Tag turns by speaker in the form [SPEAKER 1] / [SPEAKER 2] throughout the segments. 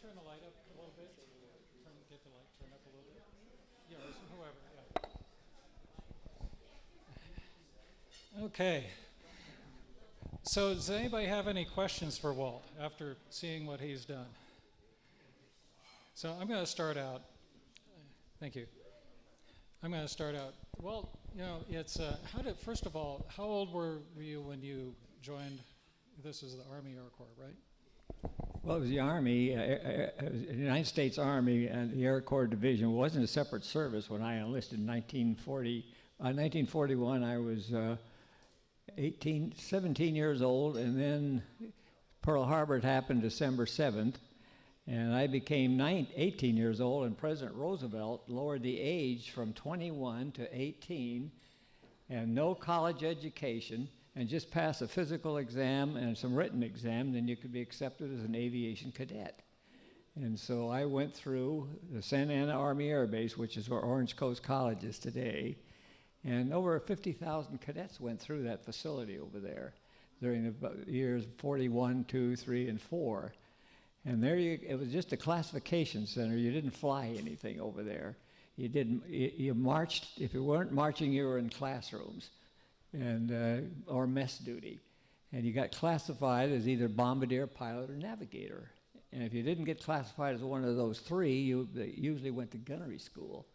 [SPEAKER 1] turn the light up a little bit? Get the light turned up a little bit? Yeah, whoever, yeah. Okay. So does anybody have any questions for Walt after seeing what he's done? So I'm going to start out. Thank you. I'm going to start out. Well, it's first of all, how old were you when you joined? This is the Army Air Corps, right?
[SPEAKER 2] Well, it was the Army, it was the United States Army, and the Air Corps Division. It wasn't a separate service when I enlisted in 1940. 1941, I was 17 years old, and then Pearl Harbor happened December 7th, and I became 18 years old, and President Roosevelt lowered the age from 21 to 18, and no college education, and just pass a physical exam and some written exam, then you could be accepted as an aviation cadet. And so I went through the Santa Ana Army Air Base, which is where Orange Coast College is today, and over 50,000 cadets went through that facility over there during the years 41, 2, 3, and 4. And there it was just a classification center. You didn't fly anything over there. You marched. If you weren't marching, you were in classrooms and or mess duty. And you got classified as either bombardier, pilot, or navigator. And if you didn't get classified as one of those three, you usually went to gunnery school.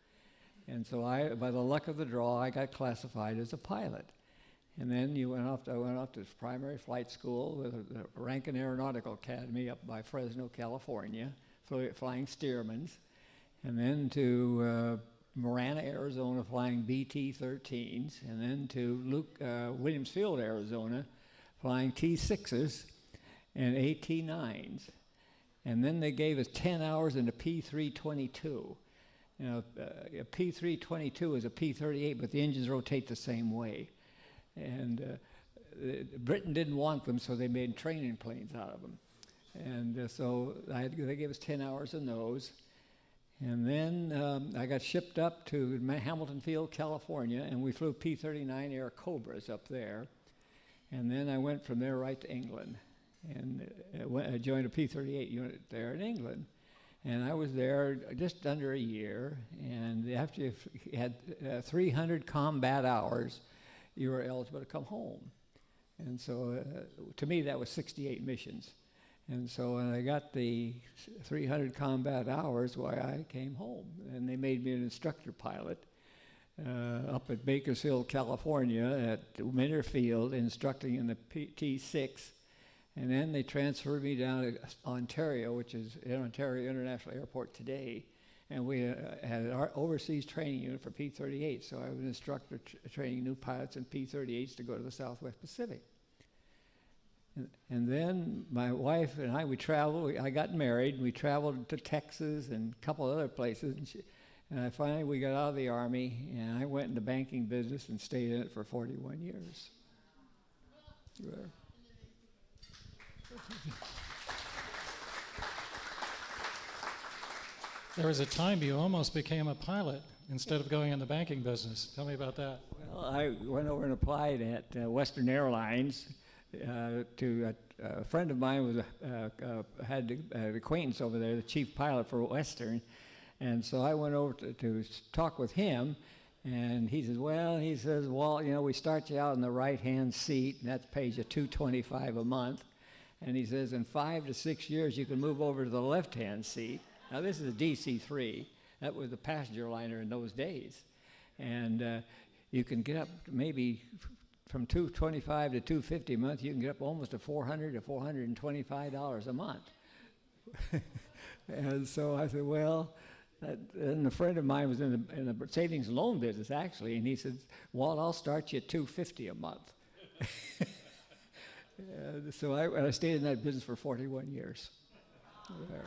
[SPEAKER 2] And so by the luck of the draw, I got classified as a pilot. And then I went off to primary flight school with the Rankin Aeronautical Academy up by Fresno, California, flying Stearmans. And then to Marana, Arizona, flying BT-13s. And then to Williams Field, Arizona, flying T-6s and AT-9s. And then they gave us 10 hours in a P-322. A P-322 is a P-38, but the engines rotate the same way. And Britain didn't want them, so they made training planes out of them. And so they gave us 10 hours in those. And then I got shipped up to Hamilton Field, California, and we flew P-39 Air Cobras up there. And then I went from there right to England. And I joined a P-38 unit there in England. And I was there just under a year. And after you had 300 combat hours, you were eligible to come home. And so to me, that was 68 missions. And so when I got the 300 combat hours, I came home. And they made me an instructor pilot up at Bakersfield, California at Minter Field, instructing in the T-6. And then they transferred me down to Ontario, which is Ontario International Airport today. And we had our overseas training unit for P-38. So I was an instructor training new pilots in P-38s to go to the Southwest Pacific. And then my wife and I, we traveled. I got married. We traveled to Texas and a couple other places. And finally, we got out of the Army, and I went into banking business and stayed in it for 41 years. There.
[SPEAKER 1] There was a time you almost became a pilot instead of going in the banking business. Tell me about that.
[SPEAKER 2] Well, I went over and applied at Western Airlines to a friend of mine had an acquaintance over there, the chief pilot for Western, and so I went over to talk with him, and he says, Walt, we start you out in the right-hand seat, and that pays you $225 a month, and he says in 5 to 6 years you can move over to the left-hand seat. Now this is a DC-3. That was the passenger liner in those days, and you can get up maybe from $225 to $250 a month. You can get up almost to $400 to $425 a month. And so I said, well, and a friend of mine was in the savings and loan business actually, and he said, Walt, I'll start you at $250 a month. So I stayed in that business for 41 years. There.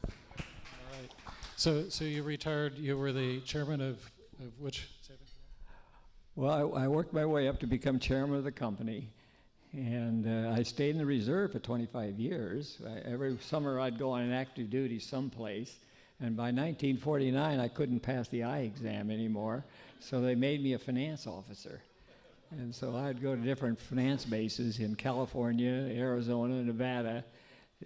[SPEAKER 1] All right. So you retired. You were the chairman of which savings?
[SPEAKER 2] Well, I worked my way up to become chairman of the company, and I stayed in the reserve for 25 years. Every summer I'd go on an active duty someplace, and by 1949 I couldn't pass the eye exam anymore, so they made me a finance officer. And so I'd go to different finance bases in California, Arizona, Nevada,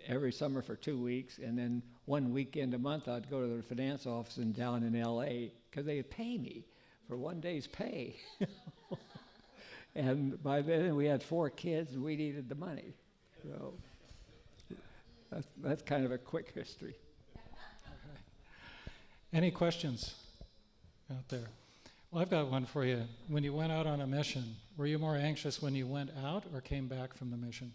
[SPEAKER 2] every summer for 2 weeks, and then 1 weekend a month I'd go to the finance office down in L.A. because they'd pay me for 1 day's pay. And by then we had 4 kids and we needed the money. So that's kind of a quick history.
[SPEAKER 1] Okay. Any questions out there? Well, I've got one for you. When you went out on a mission, were you more anxious when you went out or came back from the mission?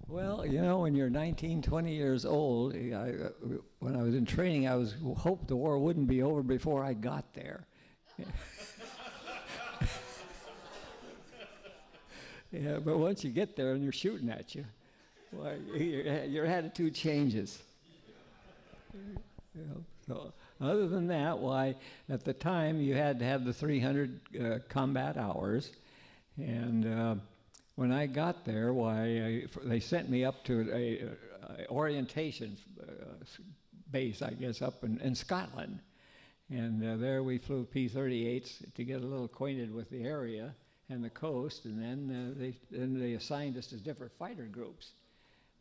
[SPEAKER 2] Well, you know, when you're 19, 20 years old, when I was in training, I hoped the war wouldn't be over before I got there. Yeah, but once you get there and they're shooting at you, well, your attitude changes. You know, so other than that, why, at the time you had to have the 300 combat hours, and when I got there, why, they sent me up to a orientation base, I guess, up in Scotland, and there we flew P-38s to get a little acquainted with the area and the coast, and then they assigned us to different fighter groups.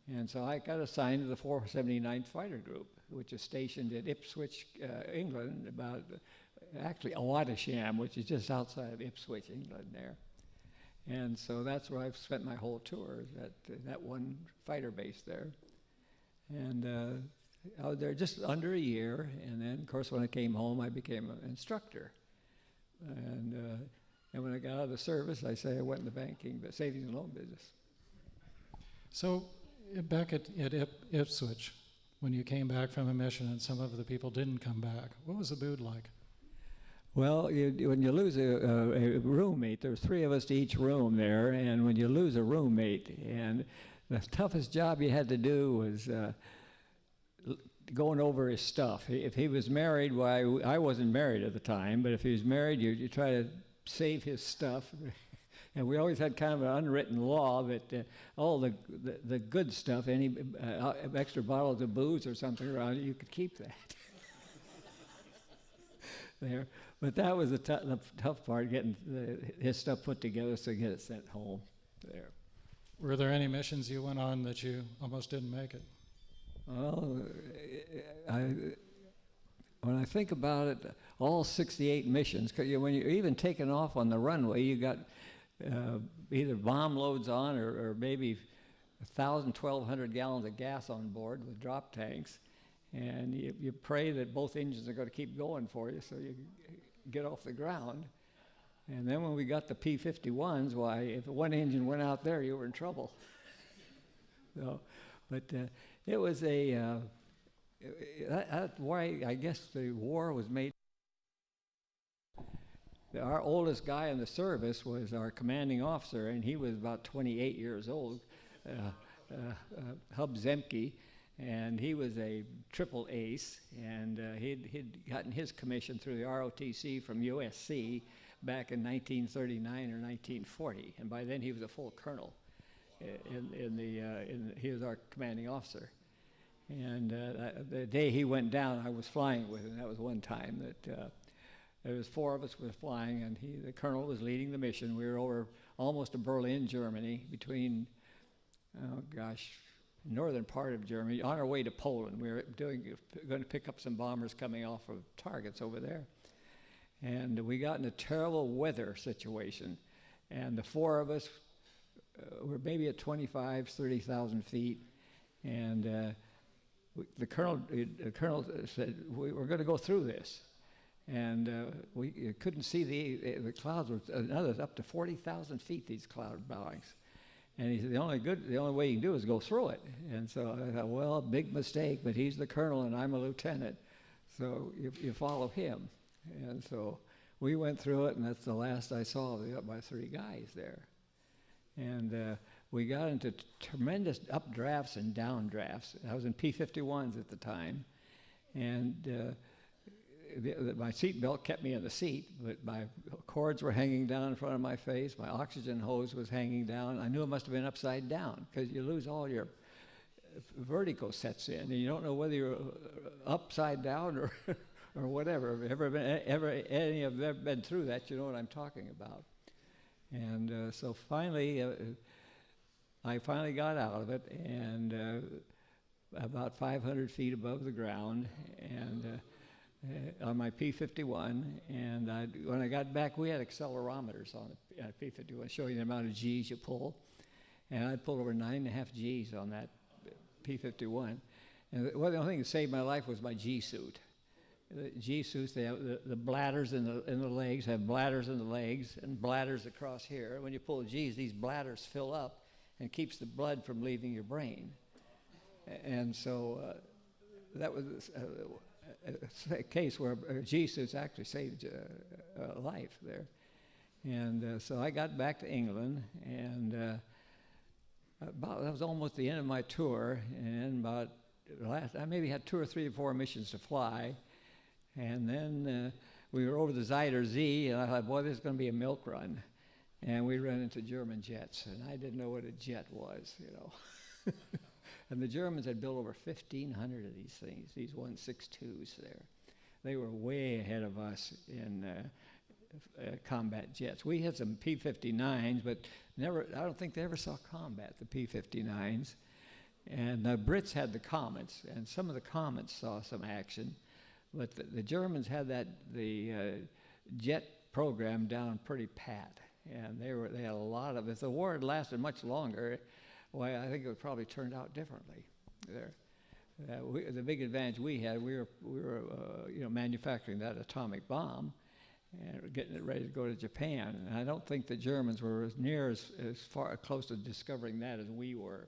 [SPEAKER 2] And so I got assigned to the 479th Fighter Group, which is stationed at Ipswich, England, actually Awadisham, which is just outside of Ipswich, England there. And so that's where I've spent my whole tour, that one fighter base there. And I was there just under a year, and then, of course, when I came home, I became an instructor. And when I got out of the service, I went in the banking, the savings and loan business.
[SPEAKER 1] So back at Ipswich, when you came back from a mission and some of the people didn't come back, what was the mood like?
[SPEAKER 2] Well, when you lose a roommate, there's 3 of us to each room there, and when you lose a roommate, and the toughest job you had to do was going over his stuff. If he was married, well, I wasn't married at the time, but if he was married, you try to save his stuff. And we always had kind of an unwritten law that all the good stuff, any extra bottles of booze or something around you could keep that. There. But that was the tough part, getting his stuff put together so get it sent home there.
[SPEAKER 1] Were there any missions you went on that you almost didn't make it?
[SPEAKER 2] Well, when I think about it, all 68 missions, because when you're even taking off on the runway, you got either bomb loads on or maybe 1,000, 1,200 gallons of gas on board with drop tanks. And you pray that both engines are going to keep going for you so you get off the ground. And then when we got the P-51s, why, if one engine went out there, you were in trouble. So, but it was that's why I guess the war was made. Our oldest guy in the service was our commanding officer, and he was about 28 years old, Hub Zemke. And he was a triple ace, and he'd gotten his commission through the ROTC from USC back in 1939 or 1940, and by then he was a full colonel. He was our commanding officer. And the day he went down, I was flying with him. That was one time that there was 4 of us were flying, and the colonel was leading the mission. We were over almost to Berlin, Germany, between, northern part of Germany, on our way to Poland. We were going to pick up some bombers coming off of targets over there. And we got in a terrible weather situation. And the 4 of us were maybe at 25, 30,000 feet. And the colonel said, we're going to go through this. And we couldn't see the clouds were another up to 40,000 feet, these cloud bowings. And he said, the only way you can do is go through it. And so I thought, well, big mistake, but he's the colonel and I'm a lieutenant. So you follow him. And so we went through it, and that's the last I saw of my 3 guys there. And we got into tremendous updrafts and downdrafts. I was in P-51s at the time. And my seat belt kept me in the seat, but my cords were hanging down in front of my face. My oxygen hose was hanging down. I knew it must have been upside down because you lose all your vertigo sets in, and you don't know whether you're upside down or or whatever. Any of you ever been through that, you know what I'm talking about. And so finally, I finally got out of it, and about 500 feet above the ground, and on my P-51. And when I got back, we had accelerometers on the P-51 showing the amount of G's you pull. And I pulled over 9.5 G's on that P-51. And the only thing that saved my life was my G-suit. The G-suits, they have the bladders in the legs, have bladders in the legs and bladders across here. When you pull the G's, these bladders fill up and keeps the blood from leaving your brain. And so that was a case where G-suits actually saved a life there. And so I got back to England, and that was almost the end of my tour. And I maybe had 2 or 3 or 4 missions to fly. And then we were over the Zuider Zee, and I thought, boy, this is going to be a milk run. And we ran into German jets, and I didn't know what a jet was, you know. And the Germans had built over 1,500 of these things, these 162s there. They were way ahead of us in combat jets. We had some P-59s, but I don't think they ever saw combat, the P-59s. And the Brits had the Comets, and some of the Comets saw some action. But the Germans had the jet program down pretty pat, and they had a lot of. If the war had lasted much longer, well, I think it would probably turned out differently. There, the big advantage we had, we were manufacturing that atomic bomb, and getting it ready to go to Japan. And I don't think the Germans were as near as far close to discovering that as we were,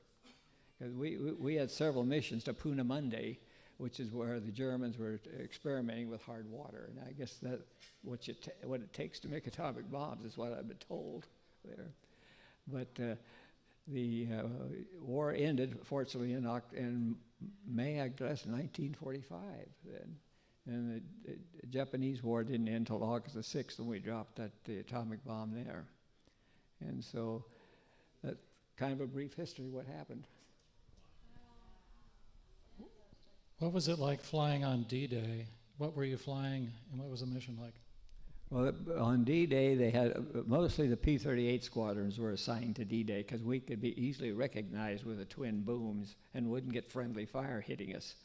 [SPEAKER 2] because we had several missions to Peenemünde, which is where the Germans were experimenting with hard water. And I guess that what it takes to make atomic bombs is what I've been told there. But the war ended, fortunately, in May, I guess, 1945. And the Japanese war didn't end until August the 6th when we dropped the atomic bomb there. And so that's kind of a brief history of what happened.
[SPEAKER 1] What was it like flying on D-Day? What were you flying, and what was the mission like?
[SPEAKER 2] Well, on D-Day, they had mostly the P-38 squadrons were assigned to D-Day because we could be easily recognized with the twin booms and wouldn't get friendly fire hitting us.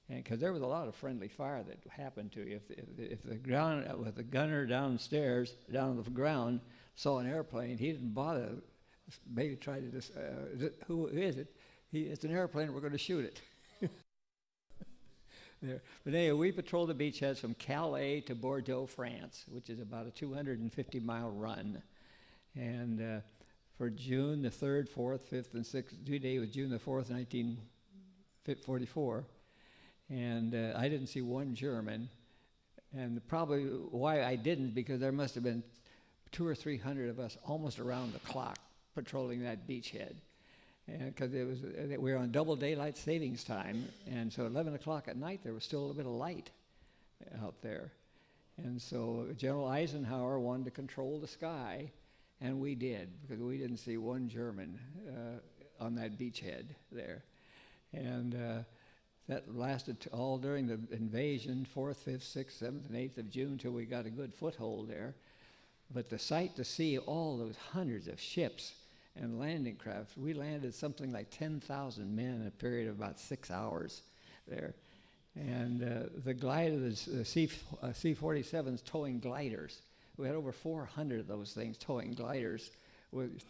[SPEAKER 2] And because there was a lot of friendly fire that happened to you. If the ground with the gunner downstairs, down on the ground, saw an airplane, he didn't bother. Maybe try to just, who is it? It's an airplane. We're going to shoot it. There. But anyway, we patrolled the beachheads from Calais to Bordeaux, France, which is about a 250-mile run. And for June the 3rd, 4th, 5th, and 6th, due date was June the 4th, 1944. And I didn't see one German. And probably why I didn't, because there must have been 200 or 300 of us almost around the clock patrolling that beachhead. Because we were on double daylight savings time, and so 11 o'clock at night there was still a little bit of light out there. And so General Eisenhower wanted to control the sky, and we did, because we didn't see one German on that beachhead there. And that lasted all during the invasion, 4th, 5th, 6th, 7th, and 8th of June, till we got a good foothold there. But the sight to see all those hundreds of ships and landing craft, we landed something like 10,000 men in a period of about 6 hours there. And the glider, the C-47s towing gliders, we had over 400 of those things towing gliders with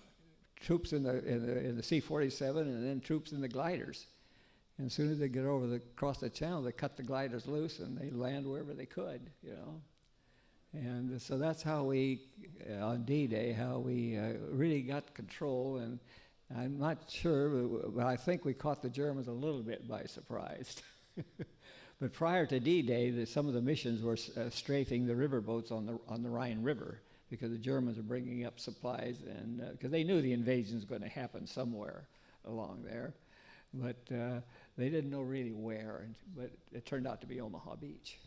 [SPEAKER 2] troops in the C-47 and then troops in the gliders. And as soon as they get across the channel, they cut the gliders loose and they land wherever they could, you know. And so that's how we, on D-Day, how we really got control. And I'm not sure, but I think we caught the Germans a little bit by surprise. But prior to D-Day, some of the missions were strafing the riverboats on the Rhine River, because the Germans were bringing up supplies, and because they knew the invasion was going to happen somewhere along there. But they didn't know really where, but it turned out to be Omaha Beach.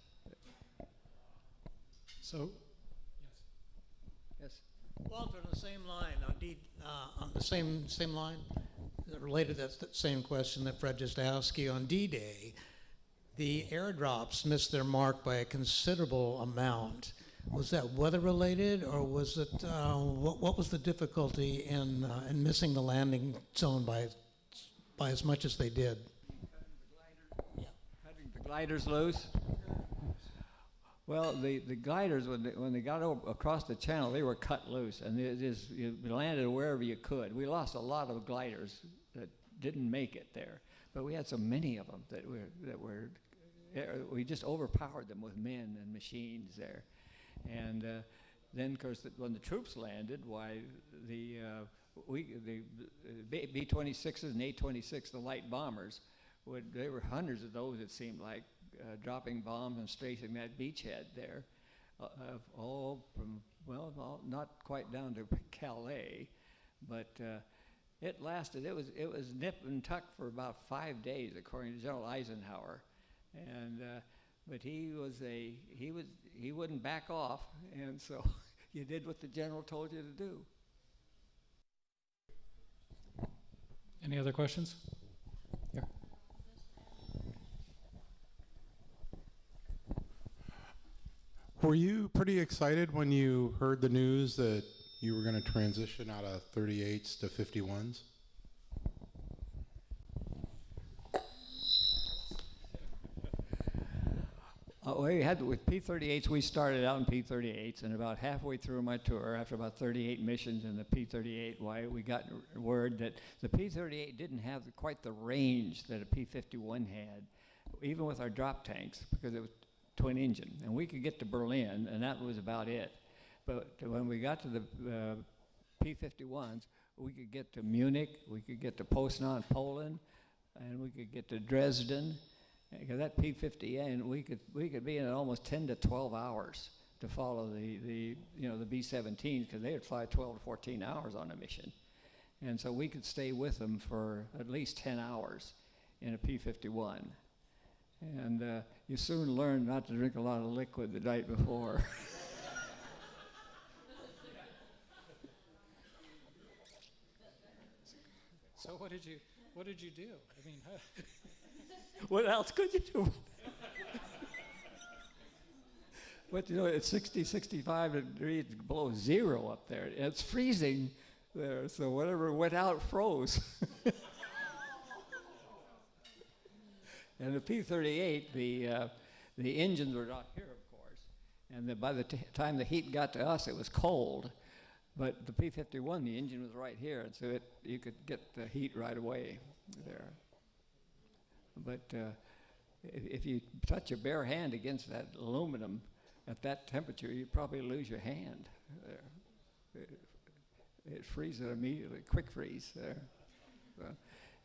[SPEAKER 1] So,
[SPEAKER 2] yes.
[SPEAKER 3] Walt, on the same line, on the same line, related to that same question that Fred just asked you, on D-Day, the airdrops missed their mark by a considerable amount. Was that weather related, or was it, what was the difficulty in missing the landing zone by as much as they did?
[SPEAKER 2] gliders loose? Well, the gliders, when they got over, across the channel, they were cut loose, and you landed wherever you could. We lost a lot of gliders that didn't make it there, but we had so many of them we just overpowered them with men and machines there. And then, of course, when the troops landed, why the B-26s and A-26, the light bombers, there were hundreds of those, it seemed like, dropping bombs and strafing that beachhead there, all from, well, not quite down to Calais, but it lasted. It was nip and tuck for about 5 days, according to General Eisenhower, and but he wouldn't back off, and so you did what the general told you to do.
[SPEAKER 1] Any other questions? Yeah.
[SPEAKER 4] Were you pretty excited when you heard the news that you were going to transition out of 38s to 51s?
[SPEAKER 2] We had with P-38s. We started out in P-38s, and about halfway through my tour, after about 38 missions in the P-38, we got word that the P-38 didn't have quite the range that a P-51 had, even with our drop tanks, because it was twin engine, and we could get to Berlin, and that was about it. But when we got to the P-51s, we could get to Munich, we could get to Poznan, Poland, and we could get to Dresden. Because that P-50N, we could be in it almost 10 to 12 hours to follow the B-17s, because they would fly 12 to 14 hours on a mission, and so we could stay with them for at least 10 hours in a P-51. And you soon learn not to drink a lot of liquid the night before.
[SPEAKER 1] So what did you do? I mean,
[SPEAKER 2] What else could you do? But it's 60, 65 degrees below zero up there. It's freezing there, so whatever went out froze. And the P-38, the engines were not here, of course, and by the time the heat got to us, it was cold. But the P-51, the engine was right here, and so you could get the heat right away there. But if you touch your bare hand against that aluminum at that temperature, you'd probably lose your hand there. It freezes immediately, quick freeze there. So,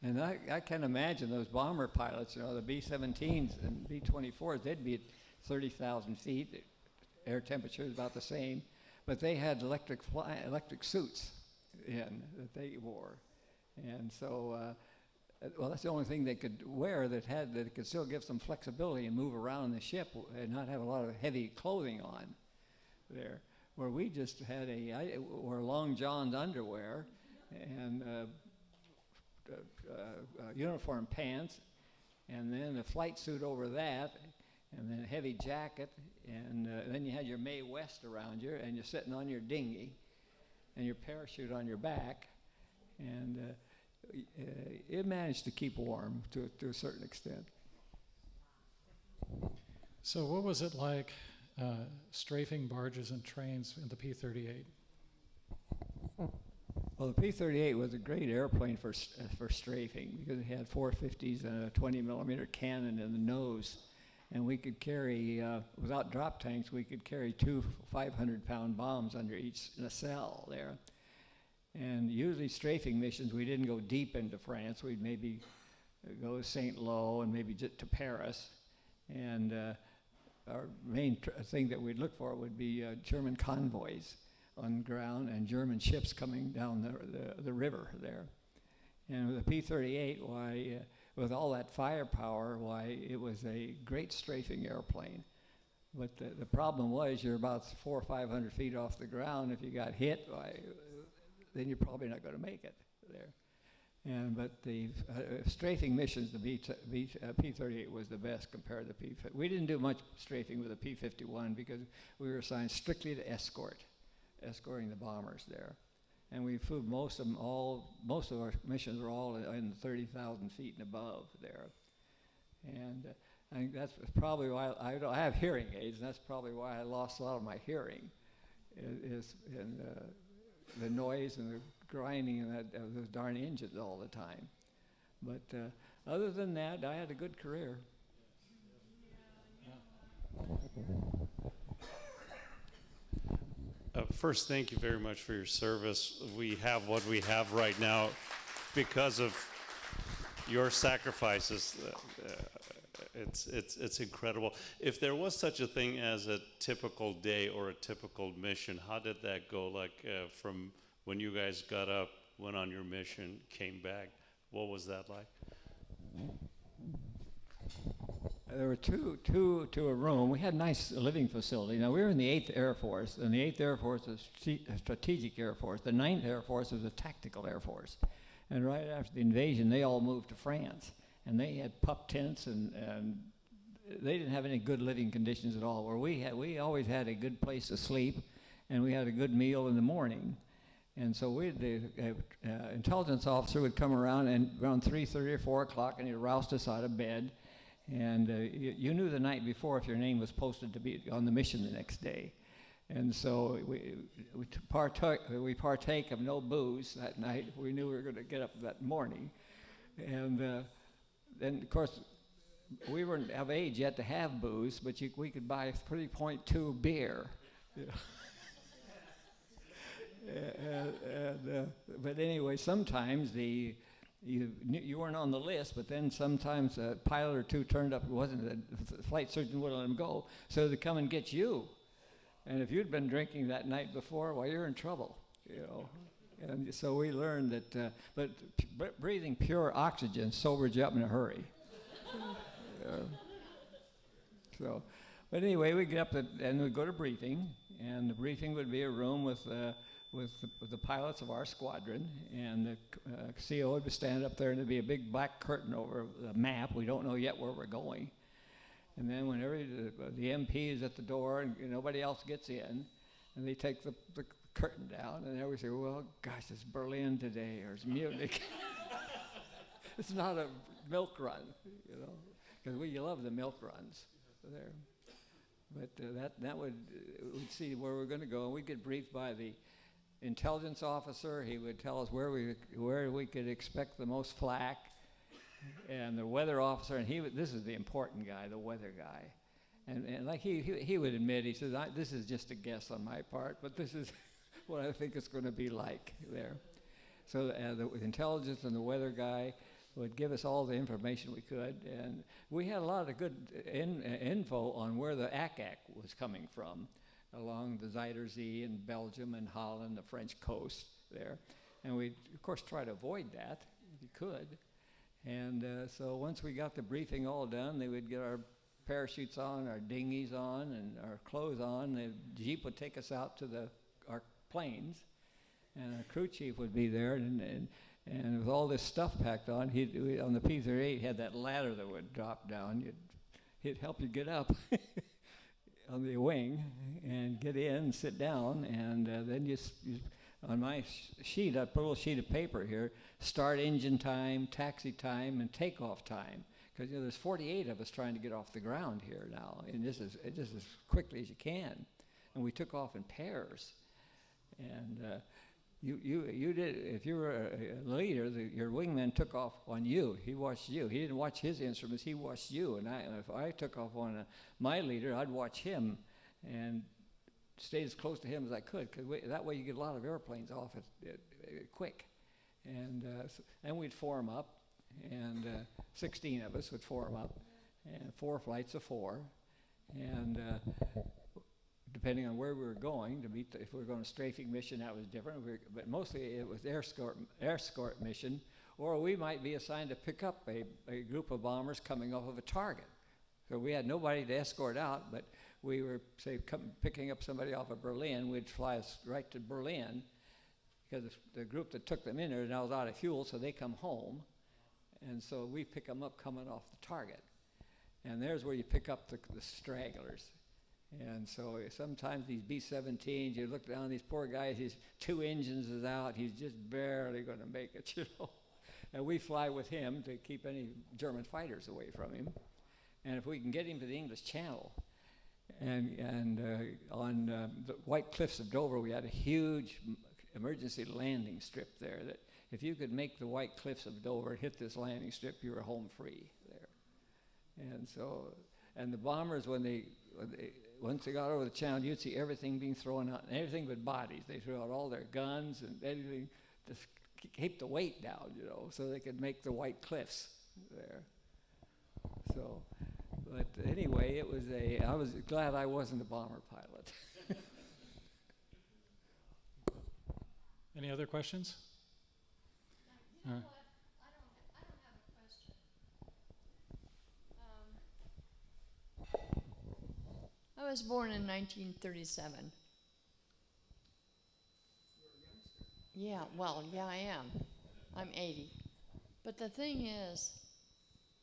[SPEAKER 2] and I can imagine those bomber pilots, the B-17s and B-24s, they'd be at 30,000 feet. Air temperature is about the same, but they had electric suits that they wore. And so, well, that's the only thing they could wear that could still give some flexibility and move around the ship and not have a lot of heavy clothing on there. Where we just had wore long johns underwear and uniform pants, and then a flight suit over that, and then a heavy jacket, and then you had your Mae West around you, and you're sitting on your dinghy, and your parachute on your back, and it managed to keep warm to a certain extent.
[SPEAKER 1] so what was it like strafing barges and trains in the P-38?
[SPEAKER 2] Well, the P-38 was a great airplane for strafing, because it had 450s and a 20-millimeter cannon in the nose, and we could carry, without drop tanks, we could carry 2 500-pound bombs under each nacelle there. And usually strafing missions, we didn't go deep into France. We'd maybe go to St. Lo and maybe just to Paris. And our main thing that we'd look for would be German convoys on ground and German ships coming down the river there. And with the P-38, with all that firepower, it was a great strafing airplane. But the problem was you're about 400 or 500 feet off the ground. If you got hit, then you're probably not going to make it there. But the strafing missions, the P-38 was the best compared to the P-50. We didn't do much strafing with the P-51 because we were assigned strictly to escorting the bombers there. And we flew most of our missions were all in 30,000 feet and above there. And I think that's probably why I have hearing aids, and that's probably why I lost a lot of my hearing, is in the noise and the grinding of those darn engines all the time. But other than that, I had a good career.
[SPEAKER 5] First, thank you very much for your service. We have what we have right now because of your sacrifices. It's incredible. If there was such a thing as a typical day or a typical mission, how did that go? Like from when you guys got up, went on your mission, came back, what was that like?
[SPEAKER 2] There were two to a room. We had a nice living facility. Now, we were in the 8th Air Force, and the 8th Air Force is a strategic Air Force. The 9th Air Force was a tactical Air Force. And right after the invasion, they all moved to France. And they had pup tents, and they didn't have any good living conditions at all. Where we always had a good place to sleep, and we had a good meal in the morning. And so the intelligence officer would come around, and around 3:30 or 4 o'clock, and he'd roust us out of bed. And you knew the night before if your name was posted to be on the mission the next day. And so we partake of no booze that night. We knew we were going to get up that morning. And then, of course, we weren't of age yet to have booze, but we could buy 3.2 beer. You know. But anyway, sometimes you weren't on the list, but then sometimes a pilot or two turned up, the flight surgeon wouldn't let them go, so they'd come and get you. And if you'd been drinking that night before, well, you're in trouble, you know. And so we learned that, but breathing pure oxygen sobers you up in a hurry. But anyway, we get up and we go to briefing, and the briefing would be a room with the pilots of our squadron, and the CO would stand up there, and there'd be a big black curtain over the map. We don't know yet where we're going. And then whenever the MP is at the door and nobody else gets in, and they take the curtain down, and then we say, well, gosh, it's Berlin today, or it's Munich. It's not a milk run, because we love the milk runs there. But we'd see where we're going to go, and we'd get briefed by the intelligence officer. He would tell us where we could expect the most flak, and the weather officer, and this is the important guy, the weather guy, and like he would admit, he says, this is just a guess on my part, but this is what I think it's going to be like there. So the intelligence and the weather guy would give us all the information we could, and we had a lot of good info on where the ACAC was coming from, along the Zuider Zee in Belgium and Holland, the French coast there. And we, of course, try to avoid that if you could. And so once we got the briefing all done, they would get our parachutes on, our dinghies on, and our clothes on. The Jeep would take us out to our planes, and our crew chief would be there, and with all this stuff packed on, on the P-38 had that ladder that would drop down. He'd help you get up on the wing and get in and sit down, and then you on my sheet, I put a little sheet of paper here, start engine time, taxi time, and takeoff time. Because there's 48 of us trying to get off the ground here now, and just as quickly as you can. And we took off in pairs. And you did, if you were a leader, your wingman took off on you. He watched you. He didn't watch his instruments, he watched you. And if I took off on my leader, I'd watch him and stay as close to him as I could, because that way you get a lot of airplanes off quick. And we'd form up, and 16 of us would form up, and 4 flights of 4. And depending on where we were going, if we were going to strafing mission, that was different. But mostly it was escort mission, or we might be assigned to pick up a group of bombers coming off of a target. So we had nobody to escort out, but we were, say, picking up somebody off of Berlin. We'd fly us right to Berlin, because the group that took them in there now was out of fuel, so they come home. And so we pick them up coming off the target. And there's where you pick up the stragglers. And so sometimes these B-17s, you look down, these poor guys, his 2 engines is out, he's just barely going to make it, And we fly with him to keep any German fighters away from him. And if we can get him to the English Channel, and on the White Cliffs of Dover, we had a huge emergency landing strip there that if you could make the White Cliffs of Dover and hit this landing strip, you were home free there. And so, and the bombers, once they got over the channel, you'd see everything being thrown out, and everything but bodies. They threw out all their guns and anything to keep the weight down, you know, so they could make the White Cliffs there. So, but anyway, I was glad I wasn't a bomber pilot.
[SPEAKER 1] Any other questions?
[SPEAKER 6] You know what? I don't have a question. I was born in 1937. Yeah, well, yeah, I am. I'm 80. But the thing is,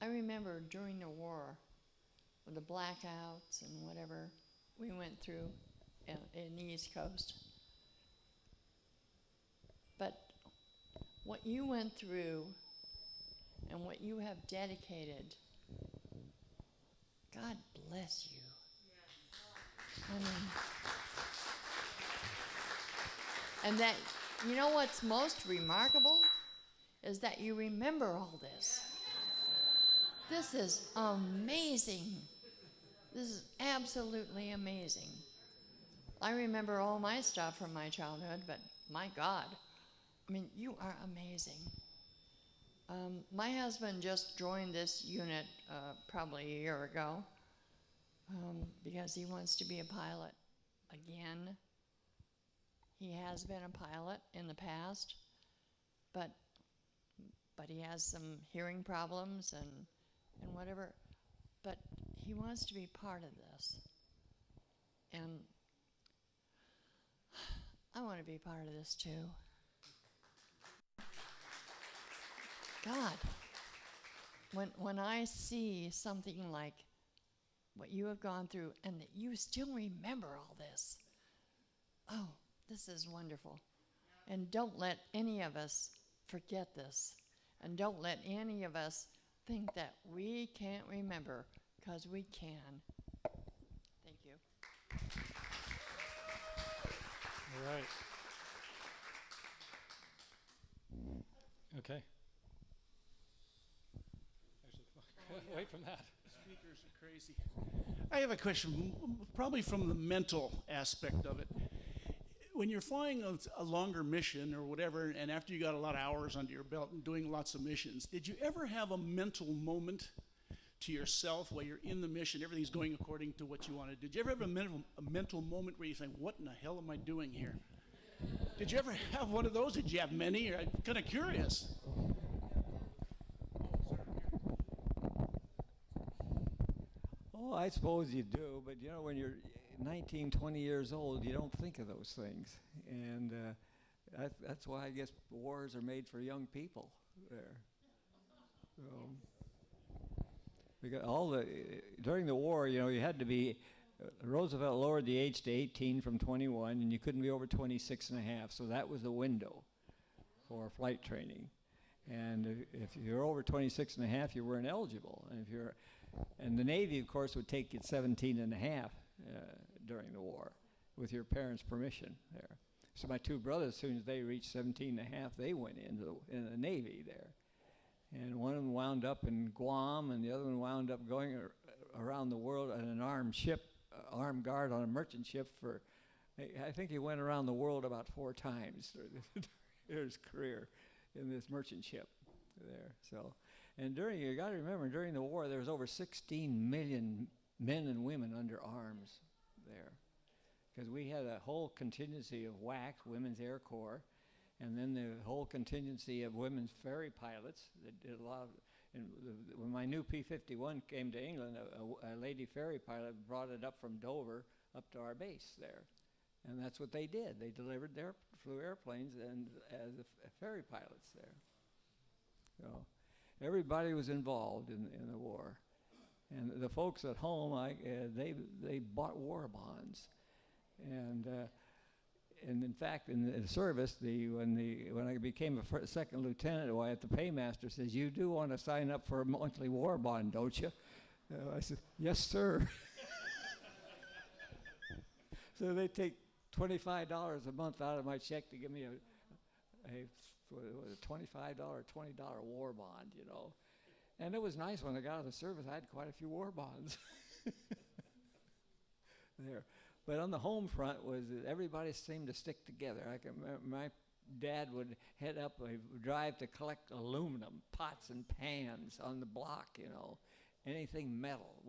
[SPEAKER 6] I remember during the war, with the blackouts and whatever we went through in the East Coast. But what you went through and what you have dedicated, God bless you. I mean, and that, you know what's most remarkable is that you remember all this. This is amazing. This is absolutely amazing. I remember all my stuff from my childhood, but my God, I mean, you are amazing. My husband just joined this unit probably a year ago because he wants to be a pilot again. He has been a pilot in the past, but he has some hearing problems and whatever. But he wants to be part of this. And I want to be part of this too. God, when I see something like what you have gone through and that you still remember all this, oh, this is wonderful. And don't let any of us forget this. And don't let any of us think that we can't remember, because we can. Thank you.
[SPEAKER 1] All right. Okay. Actually, wait from that.
[SPEAKER 7] Speakers are crazy. I have a question, probably from the mental aspect of it. When you're flying a longer mission or whatever, and after you got a lot of hours under your belt and doing lots of missions, did you ever have a mental moment to yourself while you're in the mission, everything's going according to what you wanted? Did you ever have a mental moment where you think, what in the hell am I doing here? Did you ever have one of those? Did you have many? I'm kind of curious.
[SPEAKER 2] Oh, I suppose you do, but you know, when you're 19, 20 years old, you don't think of those things. And that's why I guess wars are made for young people there. So, because during the war, you know, you had to be, Roosevelt lowered the age to 18 from 21, and you couldn't be over 26 and a half, so that was the window for flight training. And if you're over 26 and a half, you weren't eligible. And the Navy, of course, would take you at 17 and a half during the war with your parents' permission there. So my two brothers, as soon as they reached 17 and a half, they went in the Navy there. And one of them wound up in Guam, and the other one wound up going around the world on an armed ship, armed guard on a merchant ship for, I think he went around the world about 4 times during his career in this merchant ship there. So, and you got to remember, during the war, there was over 16 million men and women under arms there, because we had a whole contingency of WAC, Women's Air Corps, and then the whole contingency of women's ferry pilots that did a lot of. And when my new P-51 came to England, a lady ferry pilot brought it up from Dover up to our base there, and that's what they did. They flew airplanes and as ferry pilots there. So everybody was involved in the war. And the folks at home, they bought war bonds, and in fact, in the service, when I became a second lieutenant, the paymaster says, "You do want to sign up for a monthly war bond, don't you?" I said, yes, sir. So they take $25 a month out of my check to give me a $25, $20 war bond, you know. And it was nice when I got out of the service. I had quite a few war bonds there. But on the home front was that everybody seemed to stick together. I can remember my dad would head up a drive to collect aluminum, pots and pans on the block, you know, anything metal.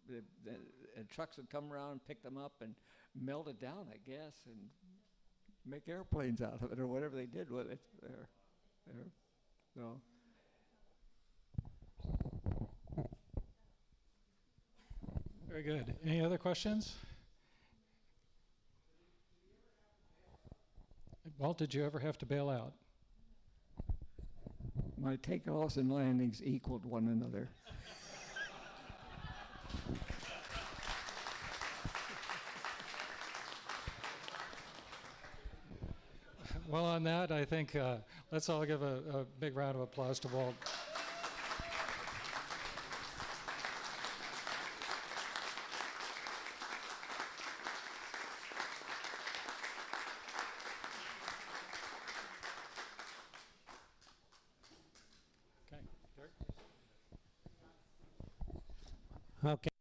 [SPEAKER 2] And trucks would come around and pick them up and melt it down, I guess, and make airplanes out of it or whatever they did with it there. So.
[SPEAKER 1] Very good. Any other questions? Walt, did you ever have to bail out?
[SPEAKER 2] My takeoffs and landings equaled one another.
[SPEAKER 1] Well, on that, I think let's all give a big round of applause to Walt. Okay, Derek?
[SPEAKER 8] Okay.